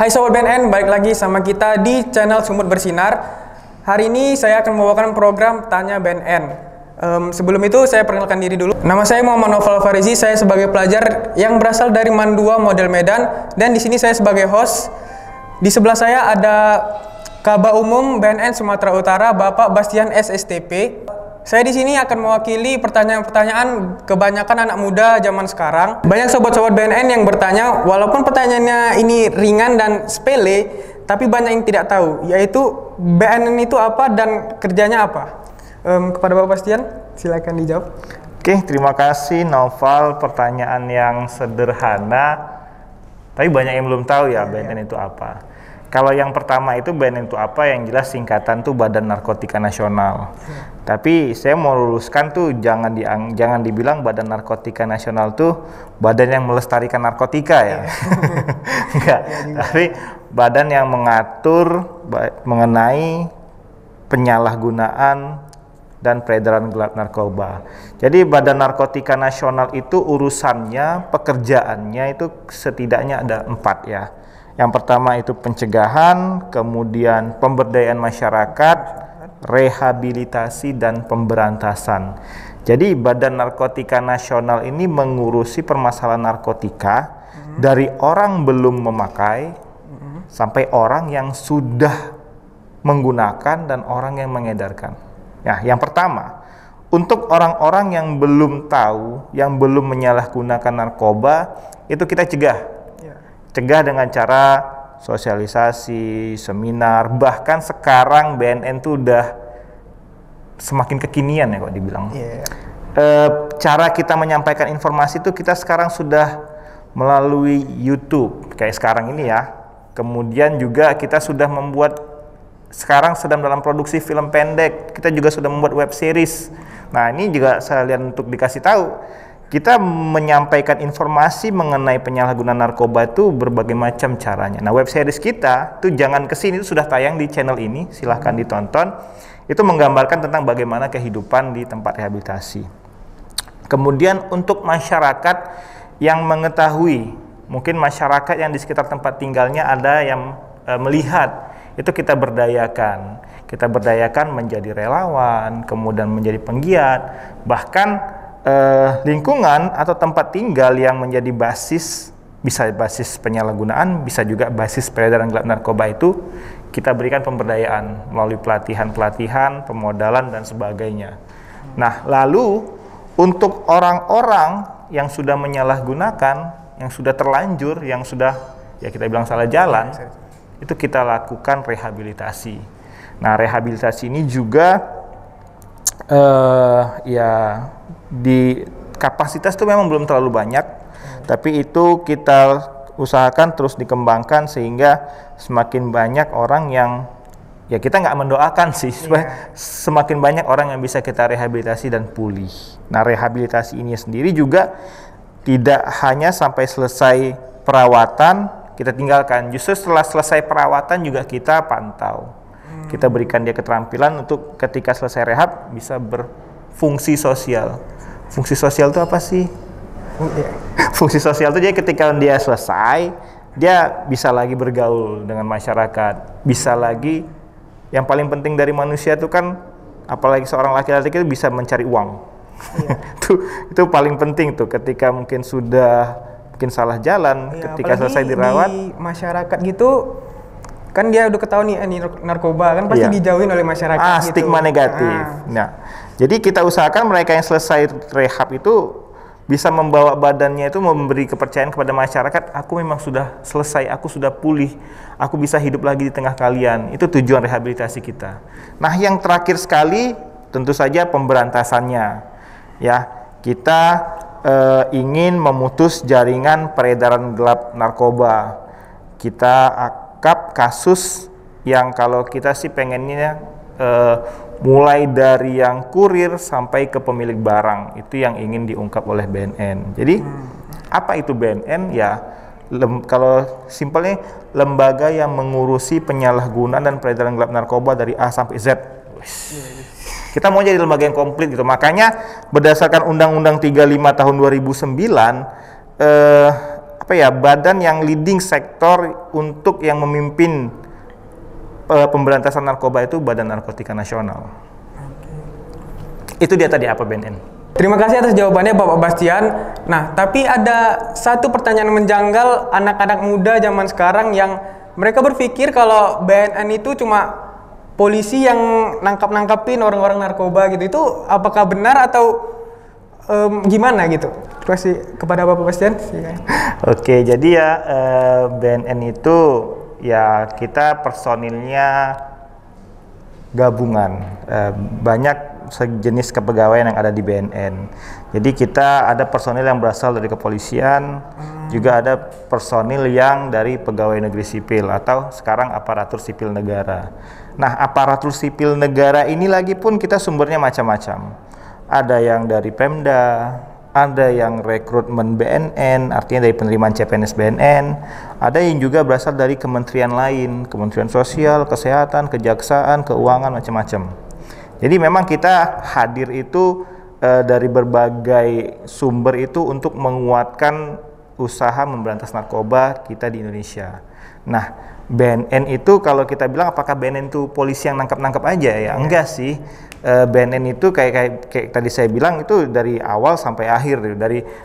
Hai Sobat BNN, balik lagi sama kita di channel Sumut Bersinar. Hari ini saya akan membawakan program Tanya BNN. Sebelum itu saya perkenalkan diri dulu. Nama saya Muhammad Noval Farizi, saya sebagai pelajar yang berasal dari MAN 2 Model Medan. Dan di sini saya sebagai host. Di sebelah saya ada Kaba Umum BNN Sumatera Utara, Bapak Bastian SSTP. Saya di sini akan mewakili pertanyaan-pertanyaan kebanyakan anak muda zaman sekarang. Banyak sobat-sobat BNN yang bertanya, walaupun pertanyaannya ini ringan dan sepele, tapi banyak yang tidak tahu, yaitu BNN itu apa dan kerjanya apa. Kepada Bapak Bastian, silakan dijawab. Oke, terima kasih Noval. Pertanyaan yang sederhana, tapi banyak yang belum tahu ya BNN itu apa. Kalau yang pertama itu BNN itu apa, yang jelas singkatan tuh Badan Narkotika Nasional. Tapi saya mau luruskan tuh jangan dibilang Badan Narkotika Nasional tuh badan yang melestarikan narkotika ya. Enggak, tapi badan yang mengatur mengenai penyalahgunaan dan peredaran gelap narkoba. Jadi Badan Narkotika Nasional itu urusannya, pekerjaannya itu setidaknya ada 4 ya. Yang pertama itu pencegahan, kemudian pemberdayaan masyarakat, rehabilitasi, dan pemberantasan. Jadi Badan Narkotika Nasional ini mengurusi permasalahan narkotika dari orang belum memakai sampai orang yang sudah menggunakan dan orang yang mengedarkan. Nah, yang pertama, untuk orang-orang yang belum tahu, yang belum menyalahgunakan narkoba, itu kita cegah. Cegah dengan cara sosialisasi, seminar, bahkan sekarang BNN tuh udah semakin kekinian ya kok dibilang. Cara kita menyampaikan informasi itu kita sekarang sudah melalui YouTube kayak sekarang ini ya. Kemudian juga kita sudah membuat, sekarang sedang dalam produksi film pendek, kita juga sudah membuat web series. Nah ini juga sekalian untuk dikasih tahu, kita menyampaikan informasi mengenai penyalahgunaan narkoba itu berbagai macam caranya. Nah, web series kita tuh Jangan Kesini itu sudah tayang di channel ini, silahkan ditonton. Itu menggambarkan tentang bagaimana kehidupan di tempat rehabilitasi. Kemudian untuk masyarakat yang mengetahui, mungkin masyarakat yang di sekitar tempat tinggalnya ada yang melihat, itu kita berdayakan. Kita berdayakan menjadi relawan, kemudian menjadi penggiat, bahkan lingkungan atau tempat tinggal yang menjadi basis, bisa basis penyalahgunaan, bisa juga basis peredaran gelap narkoba, itu kita berikan pemberdayaan melalui pelatihan-pelatihan, pemodalan dan sebagainya. Nah, lalu untuk orang-orang yang sudah menyalahgunakan, yang sudah terlanjur, yang sudah ya kita bilang salah jalan, itu kita lakukan rehabilitasi. Nah, rehabilitasi ini juga ya di kapasitas itu memang belum terlalu banyak, tapi itu kita usahakan terus dikembangkan sehingga semakin banyak orang yang, ya kita nggak mendoakan sih, semakin banyak orang yang bisa kita rehabilitasi dan pulih. Nah, rehabilitasi ini sendiri juga tidak hanya sampai selesai perawatan kita tinggalkan, justru setelah selesai perawatan juga kita pantau. Kita berikan dia keterampilan untuk ketika selesai rehab bisa berfungsi sosial. Fungsi sosial itu apa sih? Fungsi sosial itu jadi ketika dia selesai, dia bisa lagi bergaul dengan masyarakat, bisa lagi, yang paling penting dari manusia itu kan, apalagi seorang laki-laki itu bisa mencari uang. Itu paling penting tuh, ketika mungkin sudah mungkin salah jalan, ketika selesai dirawat. Di masyarakat gitu, kan dia udah ketahui nih narkoba, kan pasti dijauhin oleh masyarakat gitu. Stigma negatif. Nah, jadi kita usahakan mereka yang selesai rehab itu bisa membawa badannya itu, memberi kepercayaan kepada masyarakat, aku memang sudah selesai, aku sudah pulih, aku bisa hidup lagi di tengah kalian. Itu tujuan rehabilitasi kita. Nah, yang terakhir sekali tentu saja pemberantasannya. Ya, kita ingin memutus jaringan peredaran gelap narkoba. Kita kasus yang kalau kita sih pengennya mulai dari yang kurir sampai ke pemilik barang, itu yang ingin diungkap oleh BNN. Jadi apa itu BNN? Ya kalau simpelnya lembaga yang mengurusi penyalahgunaan dan peredaran gelap narkoba dari A sampai Z. Kita mau jadi lembaga yang komplit gitu. Makanya berdasarkan Undang-Undang 35 tahun 2009, apa badan yang leading sektor untuk yang memimpin pemberantasan narkoba itu Badan Narkotika Nasional. Itu dia tadi apa BNN. Terima kasih atas jawabannya Bapak Bastian. Nah, tapi ada satu pertanyaan menjanggal anak-anak muda zaman sekarang yang mereka berpikir kalau BNN itu cuma polisi yang nangkap-nangkapin orang-orang narkoba gitu. Itu apakah benar atau gimana gitu? Terima kasih kepada Bapak Bastian. Oke, jadi ya BNN itu ya kita personilnya gabungan, banyak sejenis kepegawaian yang ada di BNN. Jadi kita ada personil yang berasal dari kepolisian, juga ada personil yang dari pegawai negeri sipil atau sekarang aparatur sipil negara. Nah, aparatur sipil negara ini lagi pun kita sumbernya macam-macam. Ada yang dari Pemda, ada yang rekrutmen BNN, artinya dari penerimaan CPNS BNN, ada yang juga berasal dari kementerian lain, Kementerian Sosial, Kesehatan, Kejaksaan, Keuangan, macam-macam. Jadi memang kita hadir itu dari berbagai sumber itu untuk menguatkan usaha memberantas narkoba kita di Indonesia. Nah, BNN itu kalau kita bilang apakah BNN itu polisi yang nangkap-nangkap aja ya? Enggak sih. BNN itu kayak tadi saya bilang itu dari awal sampai akhir,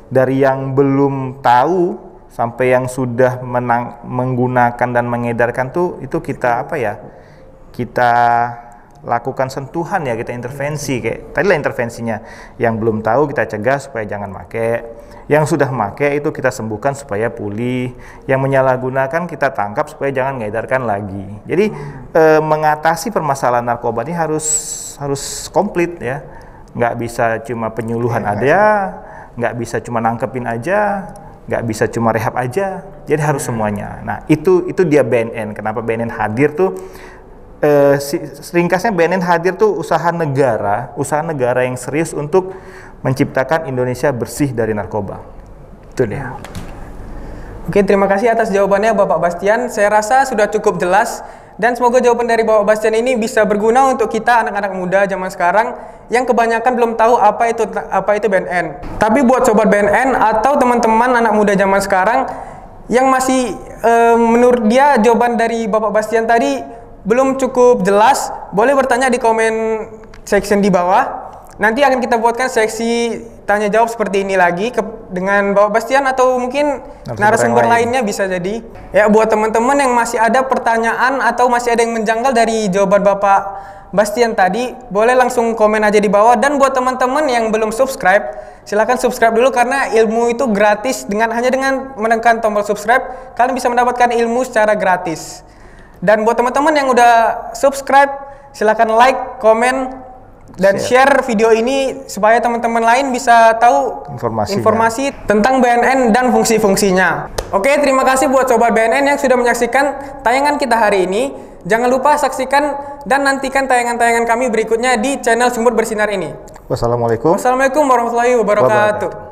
dari yang belum tahu sampai yang sudah menggunakan dan mengedarkan tuh itu kita kita lakukan sentuhan ya, kita intervensi kayak tadi lah intervensinya. Yang belum tahu kita cegah supaya jangan make, yang sudah make itu kita sembuhkan supaya pulih, yang menyalahgunakan kita tangkap supaya jangan mengedarkan lagi. Jadi mengatasi permasalahan narkoba ini harus komplit ya, nggak bisa cuma penyuluhan nggak bisa cuma nangkepin aja, nggak bisa cuma rehab aja, jadi harus semuanya. Nah itu dia BNN. Kenapa BNN hadir tuh? Ringkasnya BNN hadir tuh usaha negara yang serius untuk menciptakan Indonesia bersih dari narkoba. Itu dia. Oke, terima kasih atas jawabannya Bapak Bastian. Saya rasa sudah cukup jelas dan semoga jawaban dari Bapak Bastian ini bisa berguna untuk kita anak-anak muda zaman sekarang yang kebanyakan belum tahu apa itu BNN. Tapi buat sobat BNN atau teman-teman anak muda zaman sekarang yang masih menurut dia jawaban dari Bapak Bastian tadi belum cukup jelas, boleh bertanya di komen section di bawah. Nanti akan kita buatkan seksi tanya jawab seperti ini lagi dengan Bapak Bastian atau mungkin narasumber lainnya bisa jadi. Ya, buat teman-teman yang masih ada pertanyaan atau masih ada yang menjanggal dari jawaban Bapak Bastian tadi, boleh langsung komen aja di bawah. Dan buat teman-teman yang belum subscribe, silahkan subscribe dulu karena ilmu itu gratis. Hanya dengan menekan tombol subscribe, kalian bisa mendapatkan ilmu secara gratis. Dan buat teman-teman yang udah subscribe, silakan like, komen, dan share video ini supaya teman-teman lain bisa tahu informasi tentang BNN dan fungsi-fungsinya. Oke, terima kasih buat sobat BNN yang sudah menyaksikan tayangan kita hari ini. Jangan lupa saksikan dan nantikan tayangan-tayangan kami berikutnya di channel Sumber Bersinar ini. Wassalamualaikum warahmatullahi wabarakatuh.